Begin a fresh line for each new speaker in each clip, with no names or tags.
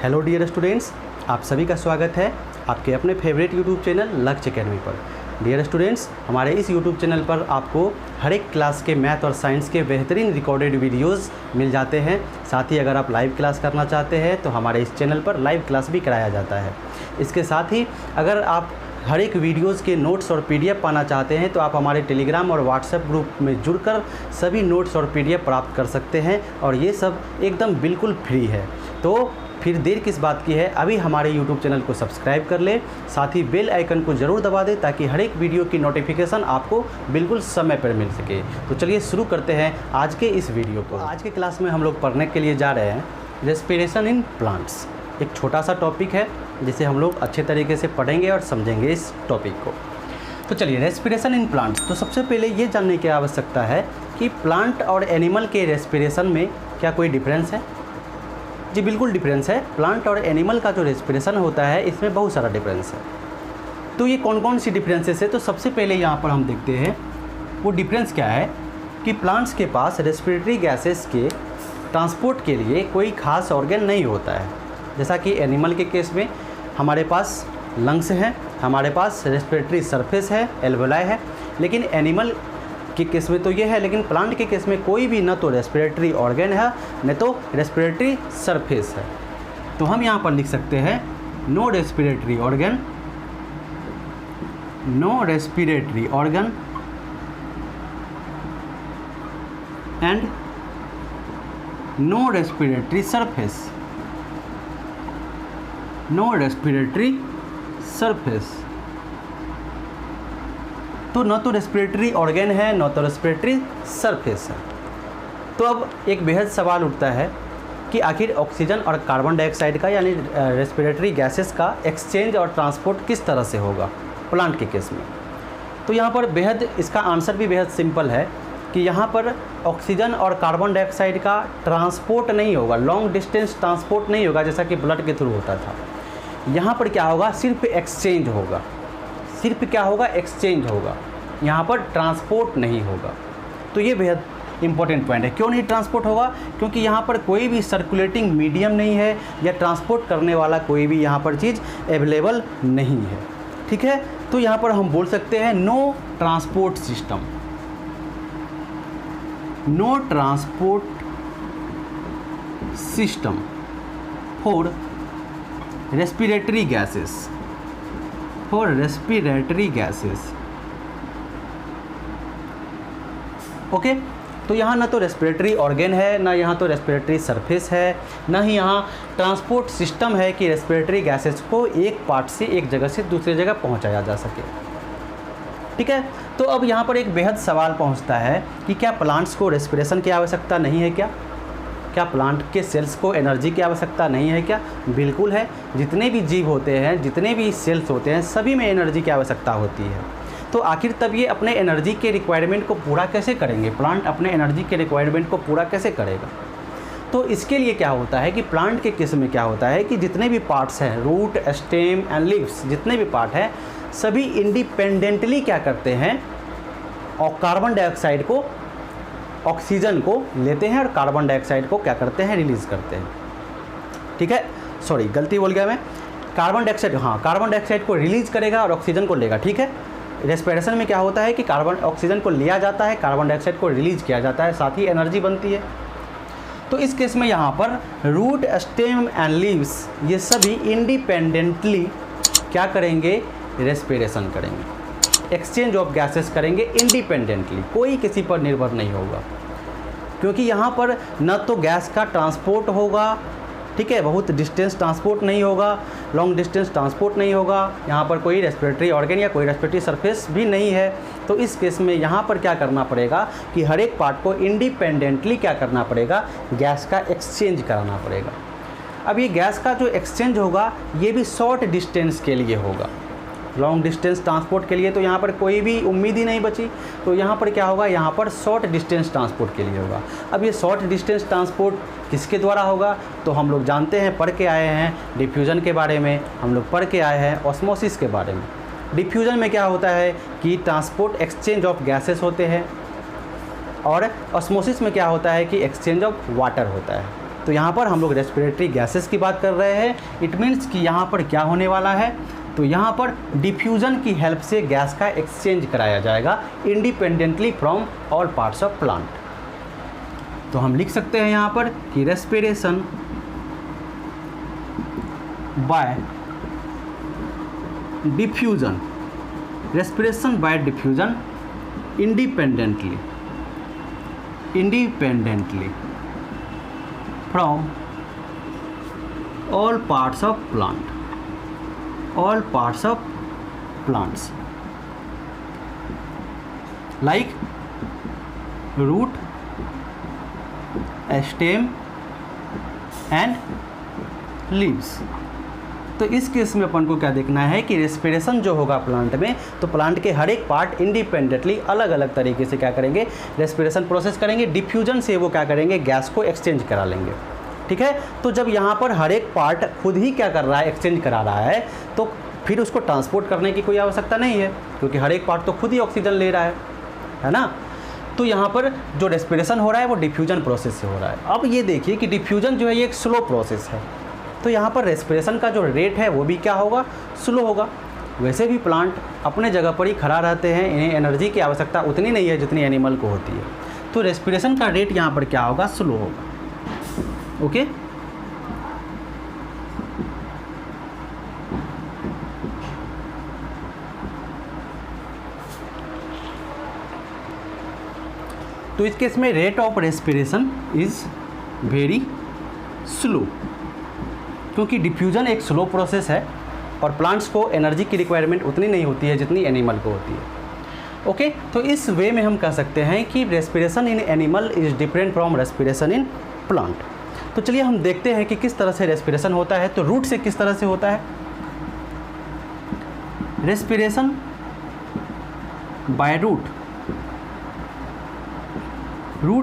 Hello dear students, आप सभी का स्वागत है आपके अपने फेवरेट यूट्यूब चैनल लक्ष्य अकेडमी पर। डियर स्टूडेंट्स, हमारे इस यूट्यूब चैनल पर आपको हर एक क्लास के मैथ और साइंस के बेहतरीन रिकॉर्डेड वीडियोस मिल जाते हैं। साथ ही अगर आप लाइव क्लास करना चाहते हैं तो हमारे इस चैनल पर लाइव क्लास भी कराया जाता है। इसके साथ ही अगर आप हर एक वीडियोज़ के नोट्स और पीडीएफ पाना चाहते हैं तो आप हमारे टेलीग्राम और व्हाट्सएप ग्रुप में जुड़कर सभी नोट्स और पीडीएफ प्राप्त कर सकते हैं, और ये सब एकदम बिल्कुल फ्री है। तो फिर देर किस बात की है, अभी हमारे YouTube चैनल को सब्सक्राइब कर ले, साथ ही बेल आइकन को ज़रूर दबा दें ताकि हर एक वीडियो की नोटिफिकेशन आपको बिल्कुल समय पर मिल सके। तो चलिए शुरू करते हैं आज के इस वीडियो को। आज के क्लास में हम लोग पढ़ने के लिए जा रहे हैं रेस्पिरेशन इन प्लांट्स। एक छोटा सा टॉपिक है जिसे हम लोग अच्छे तरीके से पढ़ेंगे और समझेंगे इस टॉपिक को। तो चलिए, रेस्पिरेशन इन प्लांट्स। तो सबसे पहले ये जानने की आवश्यकता है कि प्लांट और एनिमल के रेस्पिरेशन में क्या कोई डिफरेंस है। जी बिल्कुल डिफरेंस है। प्लांट और एनिमल का जो रेस्पिरेशन होता है इसमें बहुत सारा डिफरेंस है। तो ये कौन कौन सी डिफरेंसेस है, तो सबसे पहले यहाँ पर हम देखते हैं वो डिफरेंस क्या है कि प्लांट्स के पास रेस्पिरेटरी गैसेस के ट्रांसपोर्ट के लिए कोई खास ऑर्गन नहीं होता है। जैसा कि एनिमल के केस में हमारे पास लंग्स हैं, हमारे पास रेस्पिरेटरी सरफेस है, एल्वेलाई है, लेकिन एनिमल के केस में तो ये है, लेकिन प्लांट के केस में कोई भी न तो रेस्पिरेटरी ऑर्गन है न तो रेस्पिरेटरी सरफेस है। तो हम यहाँ पर लिख सकते हैं no respiratory organ, no respiratory organ and no respiratory surface, no respiratory surface. तो न तो रेस्पिरेटरी ऑर्गन है न तो रेस्पिरेटरी सरफेस है। तो अब एक बेहद सवाल उठता है कि आखिर ऑक्सीजन और कार्बन डाइऑक्साइड का यानी रेस्पिरेटरी गैसेस का एक्सचेंज और ट्रांसपोर्ट किस तरह से होगा प्लांट के केस में। तो यहाँ पर बेहद इसका आंसर भी बेहद सिंपल है कि यहाँ पर ऑक्सीजन और कार्बन डाइऑक्साइड का ट्रांसपोर्ट नहीं होगा, लॉन्ग डिस्टेंस ट्रांसपोर्ट नहीं होगा जैसा कि ब्लड के थ्रू होता था। यहाँ पर क्या होगा, सिर्फ एक्सचेंज होगा। सिर्फ क्या होगा, एक्सचेंज होगा, यहाँ पर ट्रांसपोर्ट नहीं होगा। तो ये बेहद इंपॉर्टेंट पॉइंट है। क्यों नहीं ट्रांसपोर्ट होगा, क्योंकि यहाँ पर कोई भी सर्कुलेटिंग मीडियम नहीं है या ट्रांसपोर्ट करने वाला कोई भी यहाँ पर चीज़ अवेलेबल नहीं है। ठीक है, तो यहाँ पर हम बोल सकते हैं no transport system, no transport system for respiratory gases, for respiratory gases. Okay, तो यहाँ ना तो रेस्पिरेटरी ऑर्गन है, ना यहाँ तो रेस्पिरेटरी सरफेस है, ना ही यहाँ ट्रांसपोर्ट सिस्टम है कि रेस्पिरेटरी गैसेस को एक पार्ट से एक जगह से दूसरी जगह पहुँचाया जा सके। ठीक है, तो अब यहाँ पर एक बेहद सवाल पहुँचता है कि क्या प्लांट्स को रेस्पिरेशन की आवश्यकता नहीं है क्या? क्या प्लांट के सेल्स को एनर्जी की आवश्यकता नहीं है क्या? बिल्कुल है। जितने भी जीव होते हैं, जितने भी सेल्स होते हैं, सभी में एनर्जी की आवश्यकता होती है। तो आखिर तब ये अपने एनर्जी के रिक्वायरमेंट को पूरा कैसे करेंगे? प्लांट अपने एनर्जी के रिक्वायरमेंट को पूरा कैसे करेगा? तो इसके लिए क्या होता है कि प्लांट के केस में क्या होता है कि जितने भी पार्ट्स हैं, रूट, स्टेम एंड लीव्स, जितने भी पार्ट हैं, सभी इंडिपेंडेंटली क्या करते हैं, और कार्बन डाइऑक्साइड को, ऑक्सीजन को लेते हैं और कार्बन डाइऑक्साइड को क्या करते हैं, रिलीज़ करते हैं। ठीक है, सॉरी गलती बोल गया मैं। कार्बन डाइऑक्साइड, हाँ, कार्बन डाइऑक्साइड को रिलीज़ करेगा और ऑक्सीजन को लेगा। ठीक है, रेस्पिरेशन में क्या होता है कि कार्बन ऑक्सीजन को लिया जाता है, कार्बन डाइऑक्साइड को रिलीज़ किया जाता है, साथ ही एनर्जी बनती है। तो इस केस में यहाँ पर रूट, स्टेम एंड लीव्स ये सभी इंडिपेंडेंटली क्या करेंगे, रेस्पिरेशन करेंगे, एक्सचेंज ऑफ गैसेस करेंगे इंडिपेंडेंटली, कोई किसी पर निर्भर नहीं होगा। क्योंकि यहाँ पर न तो गैस का ट्रांसपोर्ट होगा, ठीक है, बहुत डिस्टेंस ट्रांसपोर्ट नहीं होगा, लॉन्ग डिस्टेंस ट्रांसपोर्ट नहीं होगा, यहाँ पर कोई रेस्पिरेटरी ऑर्गन या कोई रेस्पिरेटरी सरफेस भी नहीं है। तो इस केस में यहाँ पर क्या करना पड़ेगा कि हर एक पार्ट को इंडिपेंडेंटली क्या करना पड़ेगा, गैस का एक्सचेंज कराना पड़ेगा। अब ये गैस का जो एक्सचेंज होगा ये भी शॉर्ट डिस्टेंस के लिए होगा, लॉन्ग डिस्टेंस ट्रांसपोर्ट के लिए तो यहाँ पर कोई भी उम्मीद ही नहीं बची। तो यहाँ पर क्या होगा, यहाँ पर शॉर्ट डिस्टेंस ट्रांसपोर्ट के लिए होगा। अब ये शॉर्ट डिस्टेंस ट्रांसपोर्ट किसके द्वारा होगा, तो हम लोग जानते हैं, पढ़ के आए हैं डिफ्यूज़न के बारे में, हम लोग पढ़ के आए हैं ऑस्मोसिस के बारे में। डिफ्यूज़न में क्या होता है कि ट्रांसपोर्ट एक्सचेंज ऑफ गैसेस होते हैं, और ऑस्मोसिस में क्या होता है कि एक्सचेंज ऑफ वाटर होता है। तो यहाँ पर हम लोग रेस्पिरेटरी गैसेस की बात कर रहे हैं। इट मीन्स कि यहाँ पर क्या होने वाला है, तो यहाँ पर डिफ्यूज़न की हेल्प से गैस का एक्सचेंज कराया जाएगा independently from all parts of plant. तो हम लिख सकते हैं यहाँ पर कि respiration bye diffusion, respiration bye diffusion independently from all parts of plants like root, stem and leaves। तो इस केस में अपन को क्या देखना है कि रेस्पिरेशन जो होगा प्लांट में, तो प्लांट के हर एक पार्ट इंडिपेंडेंटली अलग अलग तरीके से क्या करेंगे, रेस्पिरेशन प्रोसेस करेंगे। डिफ्यूजन से वो क्या करेंगे, गैस को एक्सचेंज करा लेंगे। ठीक है, तो जब यहाँ पर हर एक पार्ट खुद ही क्या कर रहा है, एक्सचेंज करा रहा है, तो फिर उसको ट्रांसपोर्ट करने की कोई आवश्यकता नहीं है, क्योंकि हर एक पार्ट तो खुद ही ऑक्सीजन ले रहा है ना। तो यहाँ पर जो रेस्पिरेशन हो रहा है वो डिफ्यूजन प्रोसेस से हो रहा है। अब ये देखिए कि डिफ्यूजन जो है ये एक स्लो प्रोसेस है, तो यहाँ पर रेस्पिरेशन का जो रेट है वो भी क्या होगा, स्लो होगा। वैसे भी प्लांट अपने जगह पर ही खड़ा रहते हैं, इन्हें एनर्जी की आवश्यकता उतनी नहीं है जितनी एनिमल को होती है, तो रेस्पिरेशन का रेट यहाँ पर क्या होगा, स्लो होगा। ओके, तो इस केस में rate of respiration is very slow, क्योंकि डिफ्यूज़न एक स्लो प्रोसेस है और प्लांट्स को एनर्जी की रिक्वायरमेंट उतनी नहीं होती है जितनी एनिमल को होती है। ओके, तो इस वे में हम कह सकते हैं कि respiration in animal is different from respiration in plant. तो चलिए हम देखते हैं कि किस तरह से रेस्पिरेशन होता है। तो रूट से किस तरह से होता है, रेस्पिरेशन बाय रूट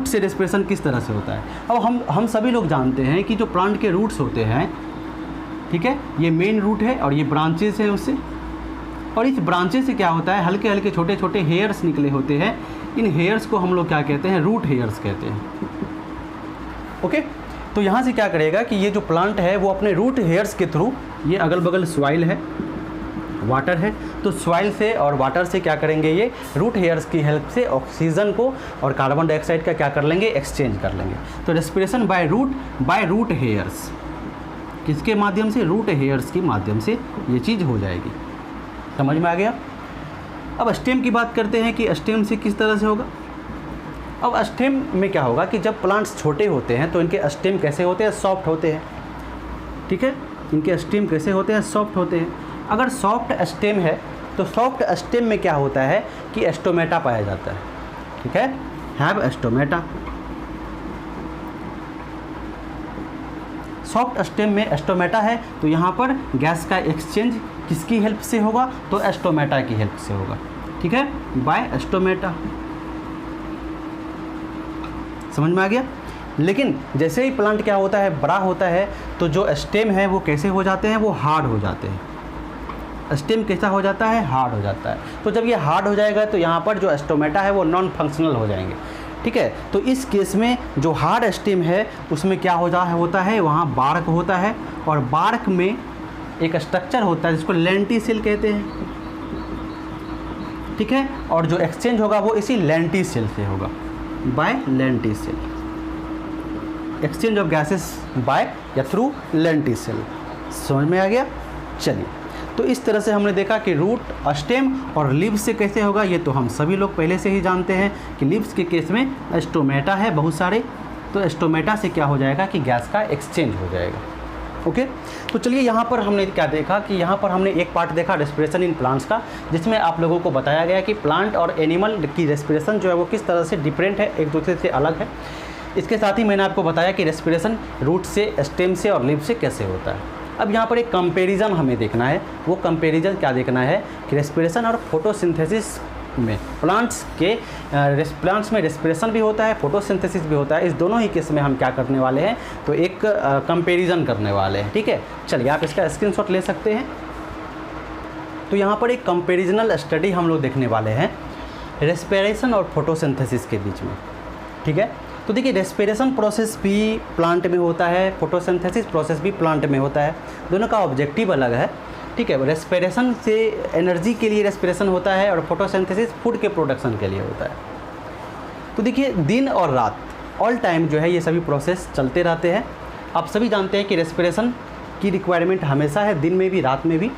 से रेस्पिरेशन किस तरह से होता है। अब हम सभी लोग जानते हैं कि जो प्लांट के रूट्स होते हैं, ठीक है, ये मेन रूट है और ये ब्रांचेस है उससे, और इस ब्रांचेस से क्या होता है, हल्के हल्के छोटे छोटे हेयर्स निकले होते हैं। इन हेयर्स को हम लोग क्या कहते हैं, रूट हेयर्स कहते हैं। ओके, तो यहाँ से क्या करेगा कि ये जो प्लांट है वो अपने रूट हेयर्स के थ्रू, ये अगल बगल सॉइल है, वाटर है, तो सॉइल से और वाटर से क्या करेंगे, ये रूट हेयर्स की हेल्प से ऑक्सीजन को और कार्बन डाइऑक्साइड का क्या कर लेंगे, एक्सचेंज कर लेंगे। तो रेस्पिरेशन बाय रूट हेयर्स, किसके माध्यम से, रूट हेयर्स के माध्यम से ये चीज़ हो जाएगी। समझ में आ गया। अब स्टेम की बात करते हैं कि स्टेम से किस तरह से होगा। अब स्टेम में क्या होगा कि जब प्लांट्स छोटे होते हैं तो इनके स्टेम कैसे होते हैं, सॉफ्ट होते हैं। ठीक है, इनके स्टेम कैसे होते हैं, सॉफ्ट होते हैं। अगर सॉफ्ट स्टेम है तो सॉफ्ट स्टेम में क्या होता है कि स्टोमेटा पाया जाता है। ठीक है, हैव स्टोमेटा। सॉफ्ट स्टेम में स्टोमेटा है, तो यहाँ पर गैस का एक्सचेंज किसकी हेल्प से होगा, तो स्टोमेटा की हेल्प से होगा। ठीक है, बाय स्टोमेटा। समझ में आ गया। लेकिन जैसे ही प्लांट क्या होता है, बड़ा होता है, तो जो स्टेम है वो कैसे हो जाते हैं, वो हार्ड हो जाते हैं। स्टेम कैसा हो जाता है, हार्ड हो जाता है। तो जब ये हार्ड हो जाएगा तो यहाँ पर जो स्टोमेटा है वो नॉन फंक्शनल हो जाएंगे। ठीक है, तो इस केस में जो हार्ड स्टेम है उसमें क्या होता है, वहाँ बार्क होता है, और बार्क में एक स्ट्रक्चर होता है जिसको लेंटिसिल कहते हैं। ठीक है, और जो एक्सचेंज होगा वो इसी लेंटिसिल से होगा, by lenticel, exchange of gases by या थ्रू लेंटिसिल। समझ में आ गया। चलिए, तो इस तरह से हमने देखा कि रूट, स्टेम और लीव्स से कैसे होगा। ये तो हम सभी लोग पहले से ही जानते हैं कि लीव्स के केस में स्टोमेटा है बहुत सारे, तो स्टोमेटा से क्या हो जाएगा कि गैस का एक्सचेंज हो जाएगा। ओके, तो चलिए यहाँ पर हमने क्या देखा कि यहाँ पर हमने एक पार्ट देखा रेस्पिरेशन इन प्लांट्स का, जिसमें आप लोगों को बताया गया कि प्लांट और एनिमल की रेस्पिरेशन जो है वो किस तरह से डिफरेंट है, एक दूसरे से अलग है। इसके साथ ही मैंने आपको बताया कि रेस्पिरेशन रूट से, स्टेम से और लीव से कैसे होता है। अब यहाँ पर एक कंपैरिजन हमें देखना है। वो कंपैरिजन क्या देखना है कि रेस्पिरेशन और फोटोसिंथेसिस में प्लांट्स में रेस्पिरेशन भी होता है, फोटोसिंथेसिस भी होता है। इस दोनों ही केस में हम क्या करने वाले हैं, तो एक कंपैरिजन करने वाले हैं। ठीक है, चलिए आप इसका स्क्रीनशॉट ले सकते हैं। तो यहाँ पर एक कंपैरिजनल स्टडी हम लोग देखने वाले हैं रेस्पिरेशन और फोटोसिंथेसिस के बीच में। ठीक है, तो देखिए रेस्पिरेशन प्रोसेस भी प्लांट में होता है, फोटोसिंथेसिस प्रोसेस भी प्लांट में होता है, दोनों का ऑब्जेक्टिव अलग है, ठीक है। रेस्पिरेशन से एनर्जी के लिए रेस्पिरेशन होता है और फोटोसिंथेसिस फूड के प्रोडक्शन के लिए होता है। तो देखिए दिन और रात ऑल टाइम जो है ये सभी प्रोसेस चलते रहते हैं। आप सभी जानते हैं कि रेस्पिरेशन की रिक्वायरमेंट हमेशा है, दिन में भी रात में भी,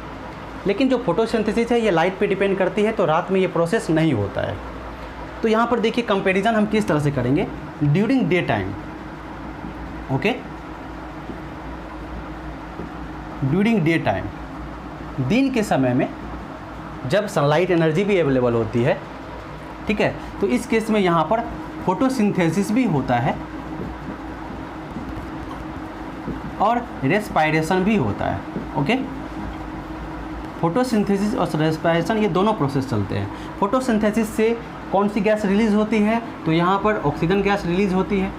लेकिन जो फोटोसिंथेसिस है ये लाइट पे डिपेंड करती है, तो रात में ये प्रोसेस नहीं होता है। तो यहाँ पर देखिए कंपैरिजन हम किस तरह से करेंगे during day time, okay. During day time, दिन के समय में जब सनलाइट एनर्जी भी अवेलेबल होती है, ठीक है, तो इस केस में यहाँ पर फोटोसिंथेसिस भी होता है और रेस्पायरेशन भी होता है, ओके। फोटोसिंथेसिस और रेस्पायरेशन ये दोनों प्रोसेस चलते हैं। फोटोसिंथेसिस से कौन सी गैस रिलीज़ होती है, तो यहाँ पर ऑक्सीजन गैस रिलीज़ होती है,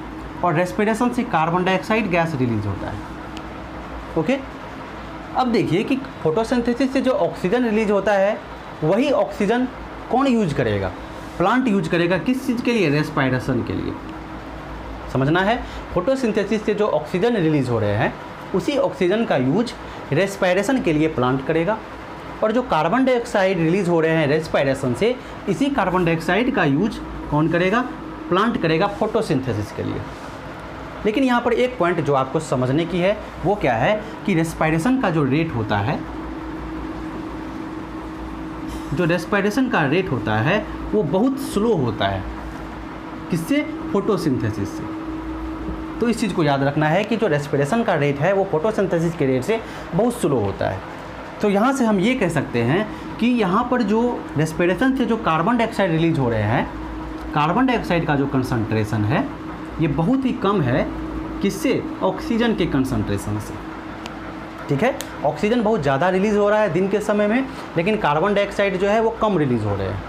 और रेस्पिरेशन से कार्बन डाइऑक्साइड गैस रिलीज़ होता है, ओके। अब देखिए कि फोटोसिंथेसिस से जो ऑक्सीजन रिलीज होता है वही ऑक्सीजन कौन यूज करेगा, प्लांट यूज करेगा, किस चीज़ के लिए, रेस्पायरेशन के लिए। समझना है, फोटोसिंथेसिस से जो ऑक्सीजन रिलीज़ हो रहे हैं उसी ऑक्सीजन का यूज रेस्पायरेशन के लिए प्लांट करेगा, और जो कार्बन डाइऑक्साइड रिलीज़ हो रहे हैं रेस्पायरेशन से, इसी कार्बन डाइऑक्साइड का यूज कौन करेगा, प्लांट करेगा फोटोसिंथेसिस के लिए। लेकिन यहाँ पर एक पॉइंट जो आपको समझने की है वो क्या है कि रेस्पायरेशन का जो रेट होता है, जो रेस्पायरेशन का रेट होता है वो बहुत स्लो होता है, किससे, फोटोसिंथेसिस से। तो इस चीज़ को याद रखना है कि जो रेस्पिरेशन का रेट है वो फोटोसिंथेसिस के रेट से बहुत स्लो होता है। तो यहाँ से हम ये कह सकते हैं कि यहाँ पर जो रेस्पिरेशन से जो कार्बन डाइऑक्साइड रिलीज हो रहे हैं, कार्बन डाइऑक्साइड का जो कंसंट्रेशन है ये बहुत ही कम है, किससे, ऑक्सीजन के कंसंट्रेशन से, ठीक है। ऑक्सीजन बहुत ज़्यादा रिलीज़ हो रहा है दिन के समय में, लेकिन कार्बन डाइऑक्साइड जो है वो कम रिलीज़ हो रहे हैं।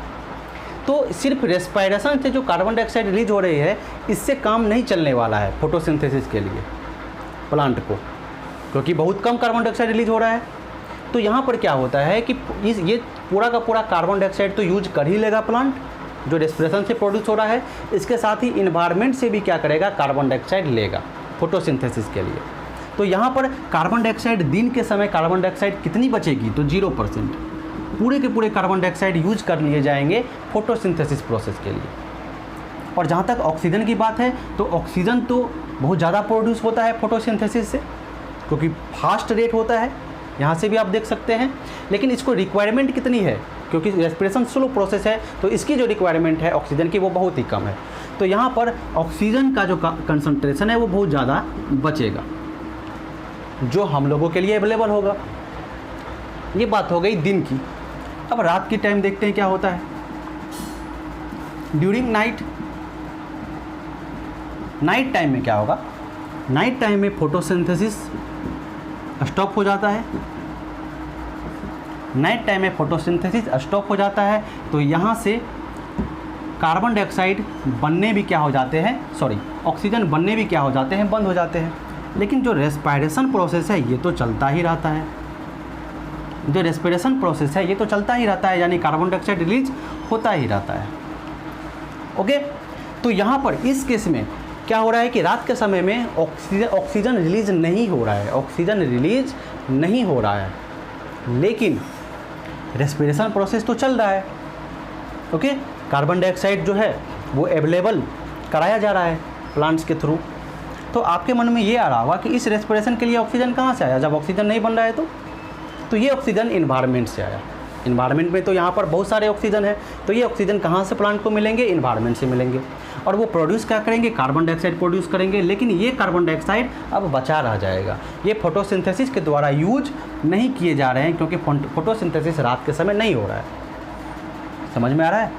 तो सिर्फ रेस्पायरेशन से जो कार्बन डाइऑक्साइड रिलीज हो रही है इससे काम नहीं चलने वाला है फोटोसिंथेसिस के लिए प्लांट को, क्योंकि बहुत कम कार्बन डाइऑक्साइड रिलीज हो रहा है। तो यहाँ पर क्या होता है कि ये पूरा का पूरा कार्बन डाइऑक्साइड तो यूज कर ही लेगा प्लांट, जो रेस्पिरेशन से प्रोड्यूस हो रहा है, इसके साथ ही इन्वायरमेंट से भी क्या करेगा, कार्बन डाइऑक्साइड लेगा फोटोसिंथेसिस के लिए। तो यहाँ पर कार्बन डाइऑक्साइड दिन के समय कार्बन डाइऑक्साइड कितनी बचेगी, तो 0%, पूरे के पूरे कार्बन डाइऑक्साइड यूज कर लिए जाएंगे फोटोसिंथेसिस प्रोसेस के लिए। और जहाँ तक ऑक्सीजन की बात है तो ऑक्सीजन तो बहुत ज़्यादा प्रोड्यूस होता है फोटोसिंथेसिस से, क्योंकि फास्ट रेट होता है, यहाँ से भी आप देख सकते हैं। लेकिन इसको रिक्वायरमेंट कितनी है, क्योंकि रेस्पिरेशन स्लो प्रोसेस है तो इसकी जो रिक्वायरमेंट है ऑक्सीजन की वो बहुत ही कम है। तो यहाँ पर ऑक्सीजन का जो कंसंट्रेशन है वो बहुत ज़्यादा बचेगा, जो हम लोगों के लिए अवेलेबल होगा। ये बात हो गई दिन की। अब रात की टाइम देखते हैं क्या होता है। ड्यूरिंग नाइट टाइम में क्या होगा, नाइट टाइम में फोटोसिंथेसिस स्टॉप हो जाता है। नाइट टाइम में फोटोसिंथेसिस स्टॉप हो जाता है तो यहाँ से कार्बन डाइऑक्साइड बनने भी क्या हो जाते हैं, ऑक्सीजन बनने भी क्या हो जाते हैं, बंद हो जाते हैं। लेकिन जो रेस्पिरेशन प्रोसेस है ये तो चलता ही रहता है, जो रेस्पिरेशन प्रोसेस है ये तो चलता ही रहता है, यानी कार्बन डाइऑक्साइड रिलीज होता ही रहता है, ओके। तो यहाँ पर इस केस में क्या हो रहा है कि रात के समय में ऑक्सीजन रिलीज नहीं हो रहा है, ऑक्सीजन रिलीज नहीं हो रहा है, लेकिन रेस्पिरेशन प्रोसेस तो चल रहा है, ओके। कार्बन डाइऑक्साइड जो है वो अवेलेबल कराया जा रहा है प्लांट्स के थ्रू। तो आपके मन में ये आ रहा होगा कि इस रेस्पिरेशन के लिए ऑक्सीजन कहाँ से आया, जब ऑक्सीजन नहीं बन रहा है तो ये ऑक्सीजन इन्वायरमेंट से आया। इन्वायरमेंट में तो यहाँ पर बहुत सारे ऑक्सीजन है, तो ये ऑक्सीजन कहाँ से प्लांट को मिलेंगे, इन्वायरमेंट से मिलेंगे। और वो प्रोड्यूस क्या करेंगे, कार्बन डाइऑक्साइड प्रोड्यूस करेंगे। लेकिन ये कार्बन डाइऑक्साइड अब बचा रह जाएगा, ये फोटोसिंथेसिस के द्वारा यूज नहीं किए जा रहे हैं, क्योंकि फोटोसिंथेसिस रात के समय नहीं हो रहा है। समझ में आ रहा है।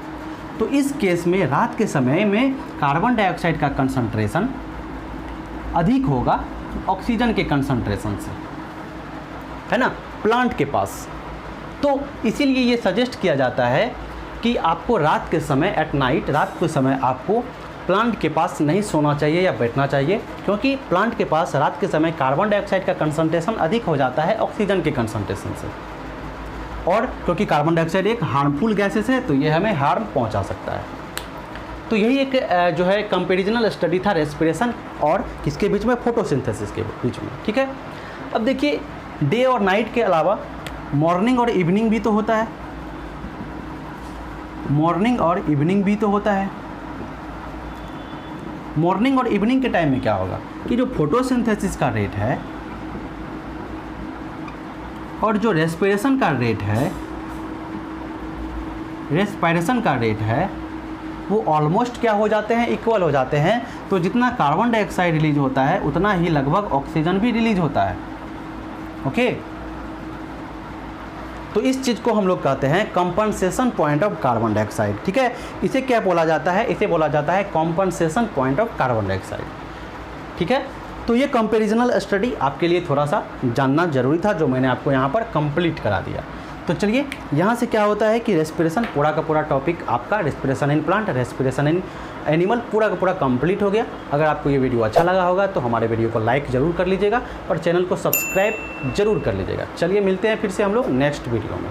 तो इस केस में रात के समय में कार्बन डाइऑक्साइड का कंसंट्रेशन अधिक होगा ऑक्सीजन के कंसंट्रेशन से, है ना, प्लांट के पास। तो इसीलिए ये सजेस्ट किया जाता है कि आपको रात के समय एट नाइट, रात के समय आपको प्लांट के पास नहीं सोना चाहिए या बैठना चाहिए, क्योंकि प्लांट के पास रात के समय कार्बन डाइऑक्साइड का कंसंट्रेशन अधिक हो जाता है ऑक्सीजन के कंसंट्रेशन से। और क्योंकि कार्बन डाइऑक्साइड एक हार्मफुल गैसेस है तो ये हमें हार्म पहुंचा सकता है। तो यही एक जो है कंपेरिजनल स्टडी था रेस्पिरेशन और किसके बीच में, फोटोसिंथेसिस के बीच में, ठीक है। अब देखिए डे और नाइट के अलावा मॉर्निंग और इवनिंग भी तो होता है, मॉर्निंग और इवनिंग भी तो होता है। मॉर्निंग और इवनिंग के टाइम में क्या होगा कि जो फोटोसिंथेसिस का रेट है और जो रेस्पिरेशन का रेट है, रेस्पिरेशन का रेट है वो ऑलमोस्ट क्या हो जाते हैं, इक्वल हो जाते हैं। तो जितना कार्बन डाइऑक्साइड रिलीज होता है उतना ही लगभग ऑक्सीजन भी रिलीज होता है, ओके। तो इस चीज़ को हम लोग कहते हैं compensation point of carbon dioxide, ठीक है। इसे क्या बोला जाता है, इसे बोला जाता है compensation point of carbon dioxide, ठीक है। तो ये कंपेरिजनल स्टडी आपके लिए थोड़ा सा जानना जरूरी था, जो मैंने आपको यहाँ पर कंप्लीट करा दिया। तो चलिए यहाँ से क्या होता है कि रेस्पिरेशन पूरा का पूरा टॉपिक आपका respiration in plant, respiration in animal पूरा का पूरा कंप्लीट हो गया। अगर आपको ये वीडियो अच्छा लगा होगा तो हमारे वीडियो को लाइक ज़रूर कर लीजिएगा और चैनल को सब्सक्राइब जरूर कर लीजिएगा। चलिए मिलते हैं फिर से हम लोग नेक्स्ट वीडियो में।